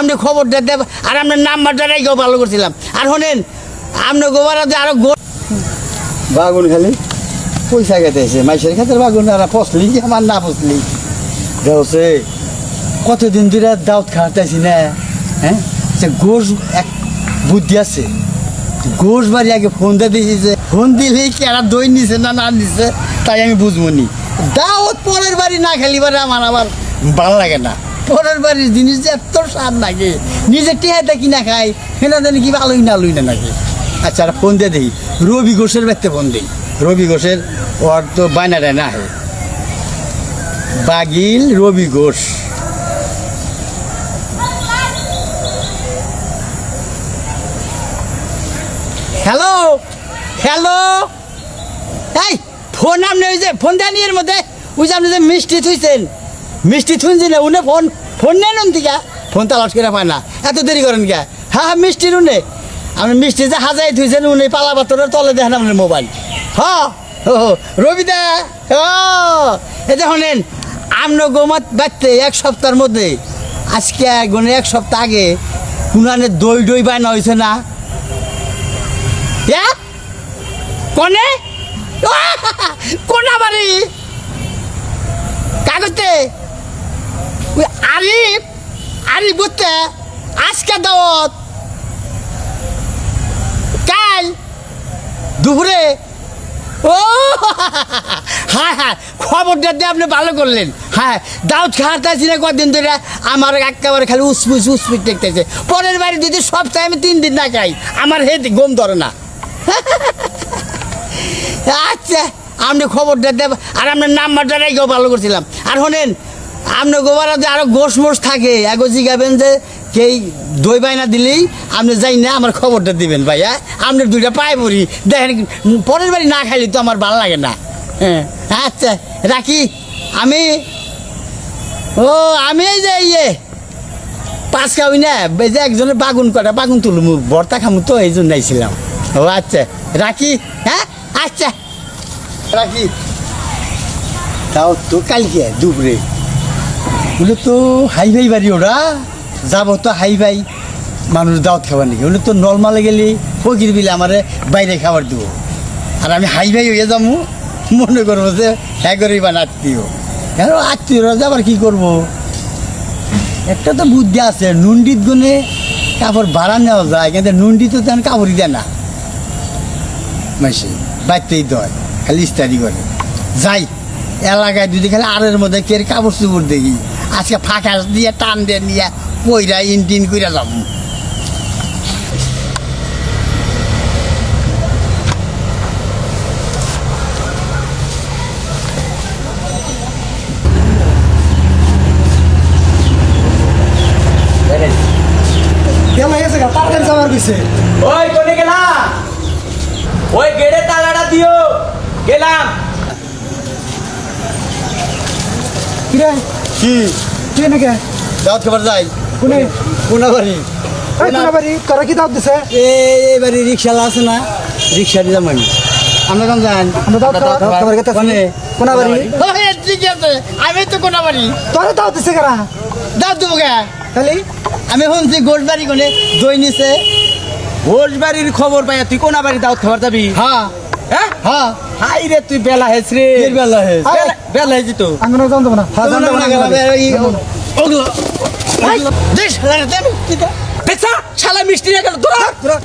আপনি খবরটা দেব আর আপনার নাম্বারটা রেখেও ভালো করছিলাম। আর শোনেন আপনি গোবরাতে আরো বাগুন খালি পয়সা খেতেছে মাইসের ক্ষেত্রে বাগুন আর ফসলি আমার না ফসলি দেওছে কতদিন ধরে দাউদ খাওয়াতেছি না। হ্যাঁ সে গোশ এক বুদ্ধি আছে, গোশ বাড়ি আগে ফোন দিয়ে দিয়েছে, ফোন দিলেই কি আর দই নিছে না না নিছে তাই আমি বুঝবো নি। দাওয়াত পরের বাড়ি না খেলি বারে আমার আবার ভালো লাগে না। পরের বাড়ির জিনিস যে এত স্বাদ লাগে, নিজে টেহাটা কিনা খাই সেটা জানি কি ভালোই না লুই না নাকি। আচ্ছা আর ফোন দিয়ে দিই, রবি ঘোষের ব্যক্তি ফোন দিই। রবি ঘোষের ওর তো বাইনারে না হে বাগিল রবি ঘোষ। হ্যালো হ্যালো, এই ফোন আপনি ওই যে ফোন দেন এর মধ্যে ওই যে আপনি যে মিষ্টি থুইছেন, মিষ্টি থুনছি না উনি ফোন ফোন নেন দিকা ফোন তালাশ করে পায় না, এত দেরি করেন কে? হ্যাঁ হ্যাঁ মিষ্টির উনি আপনি মিষ্টি যে হাজাই থুইছেন উনি পালা পাথরের তলে দেখেন আপনার মোবাইল। হ্যাঁ ও রবিদা ও এই যে শোনেন আপনার গোমাত বাড়তে এক সপ্তাহের মধ্যে আজকে এক সপ্তাহ আগে কোনানে দই দই বায়না হয়েছে না? কনে কোনা বাড়ি কাগজে ওই আরিফ আরিফ বুঝতে আজকে দাওয়াত কাল দুপুরে। ও হ্যাঁ হ্যাঁ খবরটা দিয়ে আপনি ভালো করলেন। হ্যাঁ দাউদ খাওয়াতেছি না কদিন ধরে আমার একেবারে খালি উসপুস উসপুস দেখতেছে। পরের বাড়ি যদি সপ্তাহে আমি 3 দিন না খাই আমার হেঁটে ঘুম ধরে না। আচ্ছা আপনি খবরটা দেব আর আপনার নাম্বারটা রেখেও ভালো করছিলাম। আর শোনেন আপনার গোবরাতে আরও গোশ মোষ থাকে এগো জিগাবেন যে কেই দই বাইনা দিলেই আপনি যাই না আমার খবরটা দিবেন ভাই। হ্যাঁ আপনার 2টা পায়ে পড়ি দেখেন, পরের বাড়ি না খাইলে তো আমার ভালো লাগে না। হ্যাঁ আচ্ছা রাখি আমি। ও আমি এই যে ইয়ে 5 খাবি না এই যে একজনের বাগুন কটা বাগুন তুলুম ভর্তা খামু তো এই জন্য আইছিলাম। ও আচ্ছা রাখি। হ্যাঁ আচ্ছা রাখি। তাও তো কালকে দুপুরে বলে তো হাই ভাই বাড়ি ওরা যাবো তো হাই ভাই মানুষ দাওয়াত খাবার নাকি বলে তো নর্মালে গেলে ফকির বিলে আমার বাইরে খাবার দেবো আর আমি হাই ভাই হয়ে যাবো মনে করবো যে হ্যাঁ করেই বান আত্মীয়। কেন আত্মীয়রা যাবার কী করবো? একটা তো বুদ্ধি আছে, নুন্ডিত গুনে কাপড় ভাড়া নেওয়া যায় কিন্তু নুন্ডি তো তেমন কাপড়ই দেয় না মাসে বাইতেই দেয় খালি স্টাডি করে যাই এলাকায় যদি খালি আরের মধ্যে কে কাপড় চুপড় দেখি আজকে ফাঁকা দিয়ে টান দিয়ে নিয়ে পইরা ইনটিন করে যাব। ওই কোনে গেলা? ওই গেড়ে তালাটা দিও গেলাম। কি কি নাকি দাওয়াত খাবার যাই কোনে কোনা বাড়ি কোনা বাড়ি তোরা কি দাওয়াত দিছে? এই বাড়ি রিক্সাওয়ালা আছে না, রিক্সা দিয়ে যাবেন আমরা কেমন যান আমরা দাওয়াত খাবার গেতে কোনে কোনা বাড়ি ঠিক আছে আমি তো কোনা বাড়ি তোরা দাওয়াত দিছে কারা দাওয়াত দেবো কে? খালি আমি শুনছি গোট বাড়ি কোনে দই নিছে। ঘোষ বাড়ির খবর পাই তুই কোনা বাড়ি দাওয়াত খাবার যাবি? হ্যাঁ হ্যাঁ হ্যাঁ হাই রে তুই বেলা হেস রে। এর বেলা হয়েছে বেলা হেছি তো আমি না জানতো না হ্যাঁ জানতো না গেলাম ওগুলো দেশ দেখছা শালা মিষ্টি নিয়ে গেল তোরা